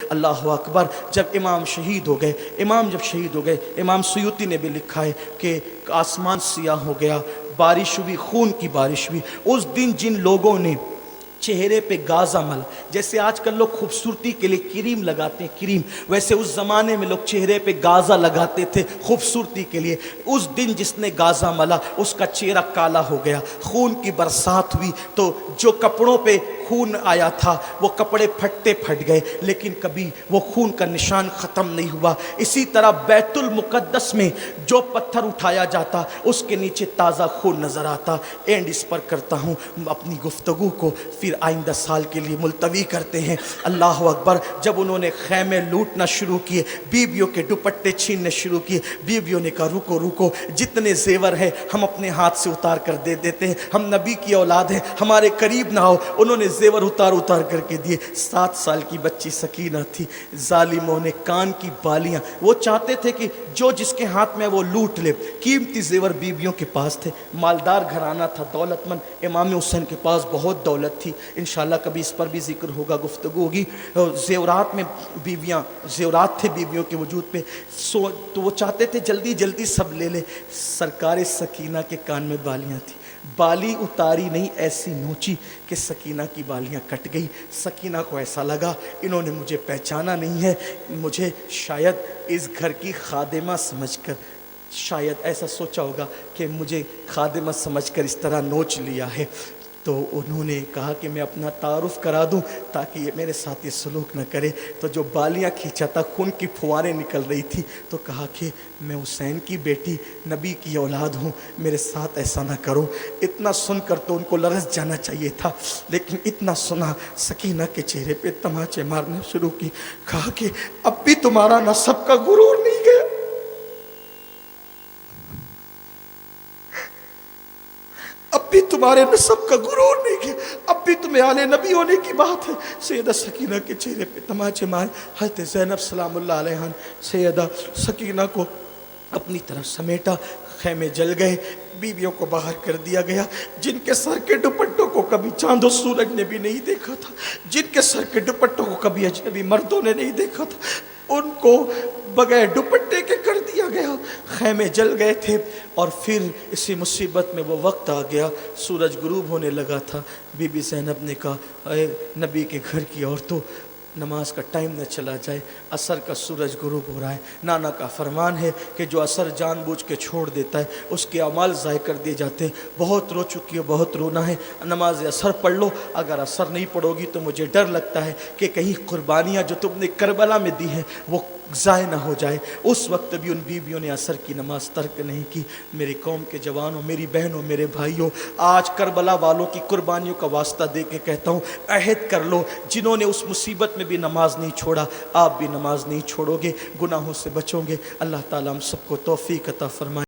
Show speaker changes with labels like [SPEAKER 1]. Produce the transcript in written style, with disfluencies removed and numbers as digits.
[SPEAKER 1] اللہ اکبر. جب امام شہید ہو گئے، امام سیوطی نے بھی لکھا ہے کہ آسمان سیاہ ہو گیا، بارش ہوئی، خون کی بارش ہوئی. اس دن جن لوگوں نے چہرے پہ گازا مل، جیسے آج کل لوگ خوبصورتی کے لیے کریم لگاتے ہیں کریم، ویسے اس زمانے میں لوگ چہرے پہ گازا لگاتے تھے خوبصورتی کے لیے. اس دن جس نے گازا ملا اس کا چہرہ کالا ہو گیا، خون کی برسات ہوئی. تو جو کپڑوں پہ خون آیا تھا وہ کپڑے پھٹتے پھٹ گئے، لیکن کبھی وہ خون کا نشان ختم نہیں ہوا. اسی طرح بیت المقدس میں جو پتھر اٹھایا جاتا اس کے نیچے تازہ خون نظر آتا. اینڈ اس پر کرتا ہوں اپنی گفتگو کو، پھر آئندہ سال کے لیے ملتوی کرتے ہیں. اللہ اکبر. جب انہوں نے خیمے لوٹنا شروع کیے، بیویوں کے دوپٹے چھیننے شروع کیے، بیویوں نے کہا رکو رکو، جتنے زیور ہیں ہم اپنے ہاتھ سے اتار کر دے دیتے ہیں، ہم نبی کی اولاد ہیں، ہمارے قریب نہ ہو. انہوں نے زیور اتار کر کے دیے. 7 سال کی بچی سکینہ تھی. ظالموں نے کان کی بالیاں، وہ چاہتے تھے کہ جو جس کے ہاتھ میں وہ لوٹ لے. قیمتی زیور بیویوں کے پاس تھے، مالدار گھرانہ تھا، دولت مند. امام حسین کے پاس بہت دولت تھی، انشاءاللہ کبھی اس پر بھی ذکر ہوگا، گفتگو ہوگی. زیورات میں زیورات تھے بیویوں کے وجود پہ. تو وہ چاہتے تھے جلدی جلدی سب لے لے. سرکار سکینہ کے کان میں بالیاں تھی، بالی اتاری نہیں، ایسی نوچی کہ سکینہ کی بالیاں کٹ گئی. سکینہ کو ایسا لگا انہوں نے مجھے پہچانا نہیں ہے، مجھے شاید اس گھر کی خادمہ سمجھ کر، شاید ایسا سوچا ہوگا کہ مجھے خادمہ سمجھ کر اس طرح نوچ لیا ہے. تو انہوں نے کہا کہ میں اپنا تعارف کرا دوں تاکہ یہ میرے ساتھ یہ سلوک نہ کرے. تو جو بالیاں کھینچا تھا خون کی پھواریں نکل رہی تھی، تو کہا کہ میں حسین کی بیٹی، نبی کی اولاد ہوں، میرے ساتھ ایسا نہ کرو. اتنا سن کر تو ان کو لرز جانا چاہیے تھا، لیکن اتنا سنا سکینہ کے چہرے پہ تماچے مارنے شروع کی. کہا کہ اب بھی تمہارا نسب کا غرور نہیں گیا، اب بھی تمہارے نسب کا غرور نہیں گیا، اب بھی تمہیں آل نبی ہونے کی بات ہے. سیدہ سکینہ کے چہرے پہ تماچے مارے. حضرت زینب سلام اللہ علیہ نے سیدہ سکینہ کو اپنی طرف سمیٹا. خیمے جل گئے، بیویوں کو باہر کر دیا گیا. جن کے سر کے دوپٹوں کو کبھی چاند و سورج نے بھی نہیں دیکھا تھا، جن کے سر کے دوپٹوں کو کبھی اجنبی مردوں نے نہیں دیکھا تھا، ان کو بغیر دوپٹے کے کر دیا گیا. خیمے جل گئے تھے. اور پھر اسی مصیبت میں وہ وقت آ گیا، سورج غروب ہونے لگا تھا. بی بی زینب نے کہا اے نبی کے گھر کی عورتوں، نماز کا ٹائم نہ چلا جائے، عصر کا سورج غروب ہو رہا ہے. نانا کا فرمان ہے کہ جو عصر جان بوجھ کے چھوڑ دیتا ہے اس کے اعمال ضائع کر دیے جاتے ہیں. بہت رو چکی ہو، بہت رونا ہے، نماز عصر پڑھ لو. اگر عصر نہیں پڑھو گی تو مجھے ڈر لگتا ہے کہ کہیں قربانیاں جو تم نے کربلا میں دی ہیں وہ ضائع نہ ہو جائے. اس وقت بھی ان بیویوں نے عصر کی نماز ترک نہیں کی. میری قوم کے جوانوں، میری بہنوں، میرے بھائیوں، آج کربلا والوں کی قربانیوں کا واسطہ دے کے کہتا ہوں، عہد کر لو، جنہوں نے اس مصیبت میں بھی نماز نہیں چھوڑا، آپ بھی نماز نہیں چھوڑو گے، گناہوں سے بچو گے. اللہ تعالیٰ ہم سب کو توفیق عطا فرمائے.